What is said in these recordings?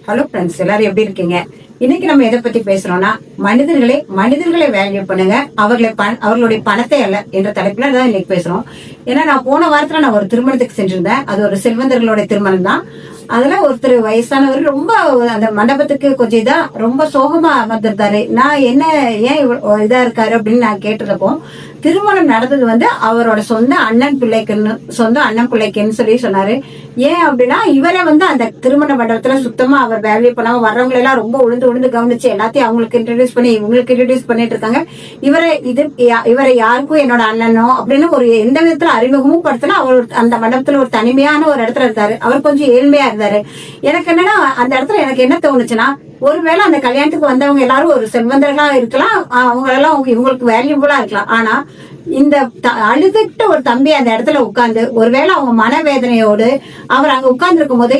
Hello friends, எல்லாரும் எப்படி இருக்கீங்க? இன்னைக்கு நம்ம எதை பத்தி பேசுறோம்னா, மனிதர்களை வேல்யூ பண்ணுங்க, அவர்களுடைய பணத்தை அல்ல என்ற தலைப்புல தான் இன்னைக்கு பேசுறோம். ஏன்னா நான் போன வாரத்துல நான் ஒரு திருமணத்துக்கு சென்றிருந்தேன். அது ஒரு செல்வந்தர்களுடைய திருமணம் தான். அதுல ஒருத்தர் வயசானவர் ரொம்ப அந்த மண்டபத்துக்கு கொஞ்சம் ரொம்ப சோகமா அமர்ந்திருந்தாரு. நான் என்ன ஏன் இதா இருக்காரு அப்படின்னு நான் கேட்டதுக்கும், திருமணம் நடந்தது அவரோட சொந்த அண்ணன் பிள்ளைக்குன்னு சொல்லி சொன்னாரு. ஏன் அப்படின்னா, இவரை அந்த திருமண மண்டபத்துல சுத்தமா அவர் வேல்யூ பண்ணாம வர்றவங்க எல்லாம் ரொம்ப உழுந்து கவனிச்சு எல்லாத்தையும் அவங்களுக்கு இன்ட்ரடியூஸ் பண்ணி இவங்களுக்கு இன்ட்ரடியூஸ் பண்ணிட்டு இருக்காங்க. இவரை யாருக்கும் என்னோட அண்ணனோ அப்படின்னு ஒரு எந்த விதத்துல அறிமுகமும் படுத்தல. அவர் அந்த மண்டபத்துல ஒரு தனிமையான ஒரு இடத்துல இருந்தாரு. அவர் கொஞ்சம் ஏழ்மையா இருந்தாரு. எனக்கு என்னன்னா, அந்த இடத்துல எனக்கு என்ன தோணுச்சுன்னா, ஒருவேளை அந்த கல்யாணத்துக்கு வந்தவங்க எல்லாரும் ஒரு செல்வந்தர்களா இருக்கலாம், அவங்க எல்லாம் இவங்களுக்கு வேல்யூபுல்லா இருக்கலாம். ஆனா இந்த அழுதுட்டு ஒரு தம்பி அந்த இடத்துல உட்கார்ந்து, ஒருவேளை அவங்க மனவேதனையோடு அவர் அங்க உட்கார்ந்து இருக்கும் போது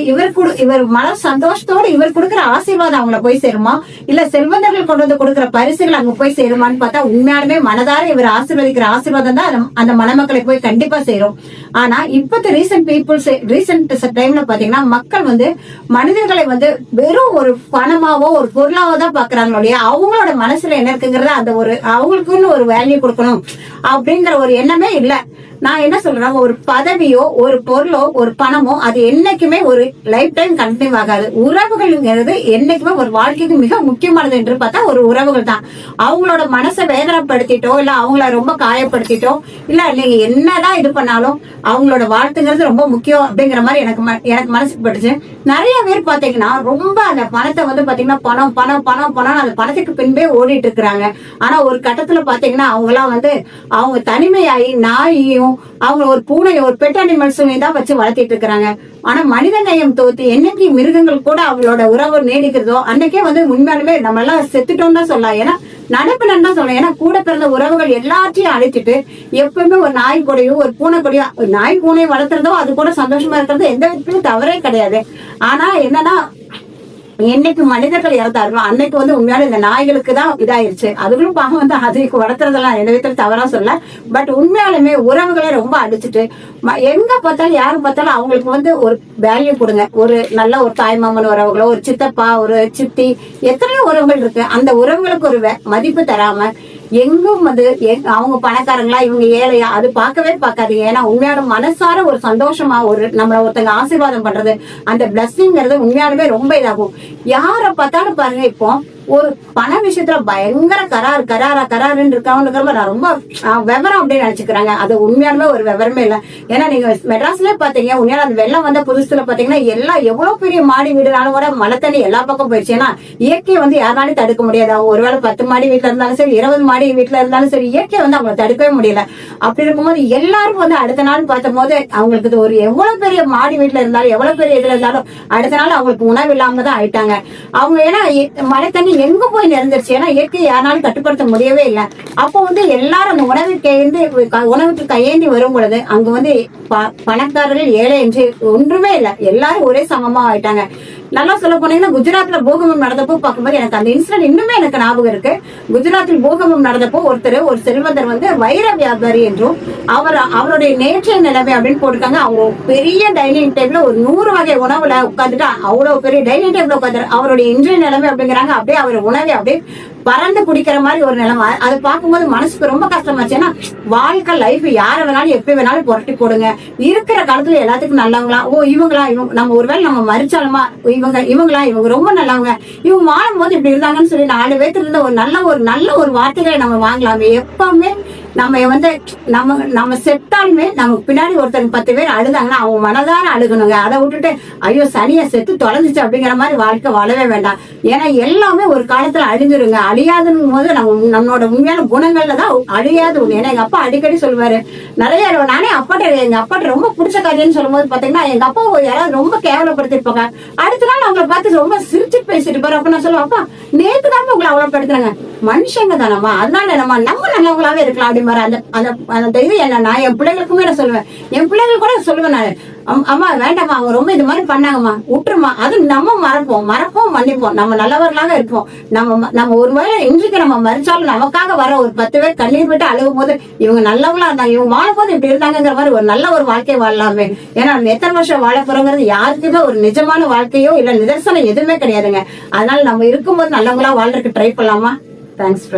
இவர் மன சந்தோஷத்தோடு இவர் கொடுக்கிற ஆசீர்வாதம் அவங்கள போய் சேருமா, இல்ல செல்வந்தர்கள் கொண்டு வந்து கொடுக்கிற பரிசுகள் அங்க போய் சேருமான்னு பார்த்தா, உண்மையாலுமே மனதார இவர் ஆசீர்வதிக்கிற ஆசீர்வாதம் தான் அந்த மணமக்களை போய் கண்டிப்பா சேரும். ஆனா இப்ப ரீசெண்ட் டைம்ல பாத்தீங்கன்னா, மக்கள் மனிதர்களை வெறும் ஒரு பணமாவோ ஒரு பொருளாவோ தான் பாக்குறாங்களோ, அவங்களோட மனசுல என்ன இருக்குங்கிறத அந்த ஒரு அவங்களுக்குன்னு ஒரு வேல்யூ கொடுக்கணும் அப்படிங்கிற ஒரு எண்ணமே இல்ல. நான் என்ன சொல்றேன், ஒரு பதவியோ ஒரு பொருளோ ஒரு பணமோ அது என்னைக்குமே ஒரு லைஃப் டைம் கண்டினியூ ஆகாது. உறவுகள்ங்கிறது என்னைக்குமே ஒரு வாழ்க்கைக்கு மிக முக்கியமானது என்று பார்த்தா ஒரு உறவுகள் தான். அவங்களோட மனசை வேதனைப்படுத்திட்டோ இல்ல அவங்கள ரொம்ப காயப்படுத்திட்டோ இல்ல நீங்க என்னதான் இது பண்ணாலும் அவங்களோட வாழ்த்துங்கிறது ரொம்ப முக்கியம் அப்படிங்கிற மாதிரி எனக்கு மனசுக்கு பட்டுச்சு. நிறைய பேர் பாத்தீங்கன்னா ரொம்ப அந்த பணத்தை பாத்தீங்கன்னா பணம் பணம் பணம் பணம் அந்த பணத்துக்கு பின்பே ஓடிட்டு இருக்கிறாங்க. ஆனா ஒரு கட்டத்துல பாத்தீங்கன்னா அவங்க எல்லாம் அவங்க தனிமையாகி நாயையும் அவங்க ஒரு பூனையை ஒரு பெட் அனிமல்ஸும் தான் வச்சு வளர்த்திட்டு இருக்கிறாங்க. ஆனா மனித நேயம் தோத்து என்னைக்கு மிருகங்கள் கூட அவங்களோட உறவு நீடிக்கிறதோ அன்னைக்கே உண்மையாலுமே நம்ம எல்லாம் செத்துட்டோம் தான் சொல்லலாம். ஏன்னா நடப்பினு தான் சொல்லலாம். ஏன்னா கூட பிறந்த உறவுகள் எல்லாத்தையும் அழைச்சிட்டு எப்பவுமே ஒரு நாய் கூடையோ ஒரு பூனை கூடையோ, நாய் பூனையை வளர்த்துறதோ அது கூட சந்தோஷமா இருக்கிறது எந்த விதத்திலும் தவறே கிடையாது. ஆனா என்னன்னா, என்னைக்கு மனிதர்கள் இறந்தார்களோ அன்னைக்கு உண்மையான இந்த நாய்களுக்கு தான் இதாயிருச்சு. அதுகளும் பாவம் அதுக்கு வளர்த்துறதெல்லாம் எந்த விதத்துல தவறா சொல்ல. பட் உண்மையாலுமே உறவுகளை ரொம்ப அடிச்சுட்டு எங்க பார்த்தாலும் யாரும் பார்த்தாலும் அவங்களுக்கு ஒரு வேல்யூ கொடுங்க. ஒரு நல்ல ஒரு தாய்மாமன் உறவுகளோ ஒரு சித்தப்பா ஒரு சித்தி எத்தனையோ உறவுகள் இருக்கு. அந்த உறவுகளுக்கு ஒரு மதிப்பு தராம எங்கும் அவங்க பணக்காரங்களா இவங்க ஏழையா அது பார்க்கவே பார்க்காதீங்க. ஏன்னா உண்மையான மனசார ஒரு சந்தோஷமா ஒரு நம்மள ஒருத்தங்க ஆசீர்வாதம் பண்றது அந்த பிளஸ்ஸிங்கிறது உண்மையாலுமே ரொம்ப இதாகும். யார பார்த்தாலும் பாருங்க, இப்போ ஒரு பண விஷயத்துல பயங்கர கராருன்னு இருக்கவங்க நான் ரொம்ப விவரம் அப்படின்னு நினைச்சுக்கிறாங்க. அது உண்மையாலுமே ஒரு விவரமே இல்லை. ஏன்னா நீங்க மெட்ராஸ்லயே பாத்தீங்க, உண்மையான அந்த வெள்ளம் வந்த புதுசுல பாத்தீங்கன்னா எல்லாம் எவ்வளவு பெரிய மாடி வீடுனாலும் கூட மழை தண்ணி எல்லா பக்கம் போயிடுச்சு. ஏன்னா இயற்கையை யாராலையும் தடுக்க முடியாது. அவங்க ஒருவேளை 10 மாடி வீட்டுல இருந்தாலும் சரி 20 மாடி வீட்டுல இருந்தாலும் சரி இயற்கையை அவங்களை தடுக்கவே முடியல. அப்படி இருக்கும்போது எல்லாரும் அடுத்த நாள் பார்த்த போது அவங்களுக்கு ஒரு எவ்வளவு பெரிய மாடி வீட்டுல இருந்தாலும் எவ்வளவு பெரிய இதுல இருந்தாலும் அடுத்த நாள் அவங்களுக்கு உணவு இல்லாம தான் ஆயிட்டாங்க அவங்க. ஏன்னா மழை தண்ணி எங்க போய் நிறைஞ்சிருச்சு. ஏன்னா இயற்கை யாராலும் கட்டுப்படுத்த முடியவே இல்லை. அப்போ எல்லாரும் அந்த உணவுக்கு கையேந்தி வரும் பொழுது அங்க பணக்காரர்கள் ஏழை என்று ஒன்றுமே இல்லை. எல்லாரும் ஒரே சமமா ஆயிட்டாங்க. நல்லா சொல்ல போனீங்கன்னா, குஜராத்ல பூகம்பம் நடந்தப்போ பார்க்கும்போது எனக்கு அந்த இன்சிடென்ட் இன்னுமே எனக்கு ஞாபகம் இருக்கு. குஜராத்தில் பூகம்பம் நடந்தப்போ ஒரு செல்வந்தர் வைர வியாபாரி என்றும் அவருடைய நேற்றைய நிலைமை அப்படின்னு போட்டிருக்காங்க. அவங்க பெரிய டைனிங் டேபிள்ல ஒரு 100 வகை உணவுல உட்காந்துட்டு அவ்வளவு பெரிய டைனிங் டேபிள் உட்காந்து அவருடைய இன்றைய நிலைமை அப்படிங்கிறாங்க. அப்படியே அவர் உணவை அப்படியே பறந்து குடிக்கிற மாதிரி ஒரு நிலைமை. அதை பார்க்கும்போது மனசுக்கு ரொம்ப கஷ்டமாச்சு. ஏன்னா வாழ்க்கை லைஃப் யார வேணாலும் எப்படி வேணாலும் புரட்டி போடுங்க. இருக்கிற காலத்துல எல்லாத்துக்கும் நல்லவங்களா இவங்களா நம்ம ஒருவேளை நம்ம மறிச்சாலுமா இவங்க ரொம்ப நல்லவங்க, இவங்க வாழும் போது இப்படி இருந்தாங்கன்னு சொல்லி 4 பேர்த்துல இருந்த ஒரு நல்ல ஒரு வார்த்தைகளை நம்ம வாங்கலாமே. எப்பவுமே நம்ம செத்தாலுமே நமக்கு பின்னாடி ஒருத்தங்க 10 பேர் அழுதாங்கன்னா அவங்க மனதார அழுகணுங்க. அதை விட்டுட்டு ஐயோ சனிய செத்து தொலைஞ்சிச்சு அப்படிங்கிற மாதிரி வாழ்க்கை வாழவே வேண்டாம். ஏன்னா எல்லாமே ஒரு காலத்துல அழிஞ்சிருங்க. அழியாதுன்னு போது நம்மளோட உண்மையான குணங்கள்ல தான் அழியாது ஒண்ணு. ஏன்னா எங்க அப்பா அடிக்கடி சொல்லுவாரு நிறைய. நானே எங்க அப்பாட்ட ரொம்ப பிடிச்ச கதைன்னு சொல்லும் போது பாத்தீங்கன்னா, எங்க அப்பா யாராவது ரொம்ப கேவலப்படுத்திருப்பாங்க, அடுத்த நாள் அவங்களை பார்த்து ரொம்ப சிரிச்சு பேசிட்டு போற. அப்ப நான் சொல்லுவேன், அப்பா நேத்து தான் உங்களை அவ்வளவு படுத்துறாங்க, மனுஷங்க தானம்மா, அதனால நம்ம நல்லவங்களாவே இருக்கலாம் அப்படி மாதிரி அந்த இது என்ன நான் என் பிள்ளைகளுக்குமே நான் சொல்லுவேன். என் பிள்ளைகள் கூட சொல்லுவேன், நான் அம்மா வேண்டாம்மா, அவங்க ரொம்ப இது மாதிரி பண்ணாங்கம்மா, விட்டுருமா. அது நம்ம மறப்போம் மன்னிப்போம். நம்ம நல்லவர்களாக இருப்போம். நம்ம ஒருவேளை இன்றைக்கு நம்ம மறிச்சாலும் நமக்காக வர ஒரு 10 பேர் கண்ணீர் விட்டு அழுகும் போது இவங்க நல்லவங்களா இருந்தாங்க, இவங்க வாழும்போது இப்படி இருந்தாங்கிற மாதிரி ஒரு நல்ல ஒரு வாழ்க்கை வாழலாமே. ஏன்னா எத்தனை வருஷம் வாழ போறோங்கிறது யாருக்குமே ஒரு நிஜமான வாழ்க்கையோ இல்ல நிதர்சனம் எதுவுமே கிடையாதுங்க. அதனால நம்ம இருக்கும்போது நல்லவங்களா வாழ்றதுக்கு ட்ரை பண்ணலாமா? தேங்க்ஸ்.